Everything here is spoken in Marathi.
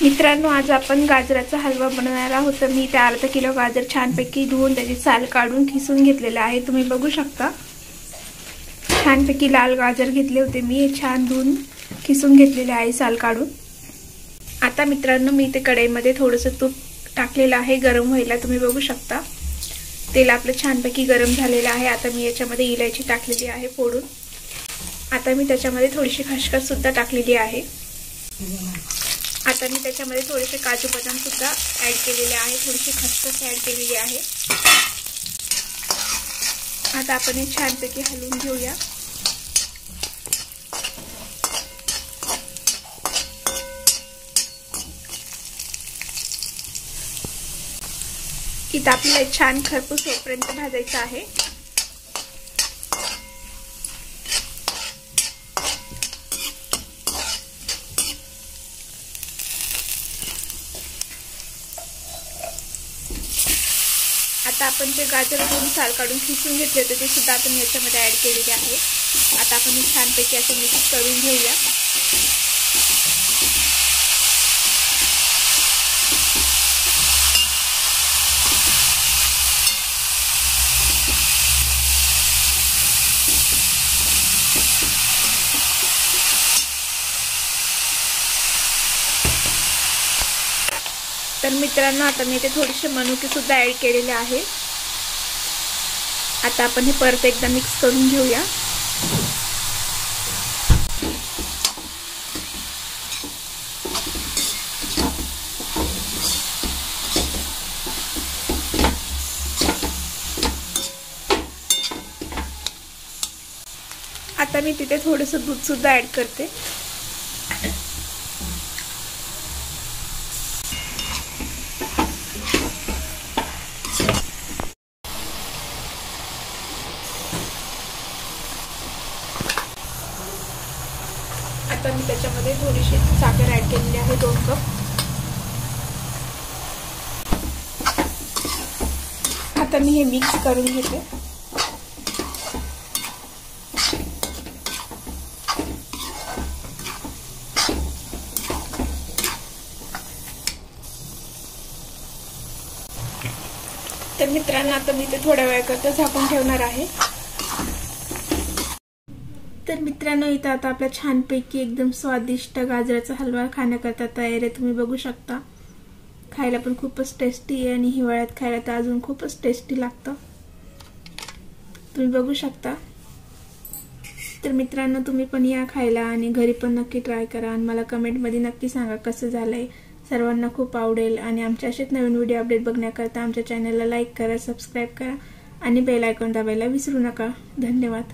मित्रांनो, आज आपण गाजराचा हलवा बनवणार आहोत। मी इथे अर्धा किलो गाजर छानपैकी धुवून त्याची साल काढून खिसून घेतलेले आहे। तुम्ही बघू शकता, छानपैकी लाल गाजर घेतले होते मी, हे छान धुवून खिसून घेतलेले आहे साल काढून। आता मित्रांनो, मी इथे कढईमध्ये थोडंसं तूप टाकलेलं आहे गरम व्हायला। तुम्ही बघू शकता, तेल आपलं छानपैकी गरम झालेलं आहे। आता मी याच्यामध्ये इलायची टाकलेली आहे फोडून। आता मी त्याच्यामध्ये थोडीशी खसखस सुद्धा टाकलेली आहे। आता मी त्याच्यामध्ये थोडेसे काजू बदाम सुद्धा ऍड केलेले आहे, थोडीशी खसखस ऍड केलेली आहे। आता आपण हे छानपैकी हलवून घेऊया। इथं आपल्याला छान खरपूस होईपर्यंत भाजायचं आहे। आता आपण जे गाजर धुवून साल काढून खिसून घेतले होते ते सुद्धा आपण याच्यामध्ये ऍड केलेले आहे। आता आपण हे छानपैकी असं मिक्स करून घेऊया। तर मित्रांनो, आता मी इथे थोडेसे मनुके सुद्धा ऍड केलेले आहे। आता आपण हे परत एकदा मिक्स करून घेऊया। आता मी तिथे थोडंसं दूध सुद्धा ऍड करते। आता मी त्याच्यामध्ये थोडीशी साखर ऍड केलेली आहे, 2 कप। आता मी हे मिक्स करून घेते। तर मित्रांनो, आता मी ते थोड्या वेळाकरता झाकून ठेवणार आहे। तर मित्रांनो, इथं आता आपला छानपैकी एकदम स्वादिष्ट गाजराचा हलवा खाण्याकरता तयार आहे। तुम्ही बघू शकता, खायला पण खूपच टेस्टी आहे आणि हिवाळ्यात खायला तर अजून खूपच टेस्टी लागतं। तुम्ही बघू शकता। तर मित्रांनो, तुम्ही पण या खायला आणि घरी पण नक्की ट्राय करा आणि मला कमेंटमध्ये नक्की सांगा कसं झालंय। सर्वांना खूप आवडेल आणि आमच्या असेच नवीन व्हिडिओ अपडेट बघण्याकरता आमच्या चॅनलला लाईक करा, सबस्क्राईब करा आणि बेल आयकॉन दाबायला विसरू नका। धन्यवाद।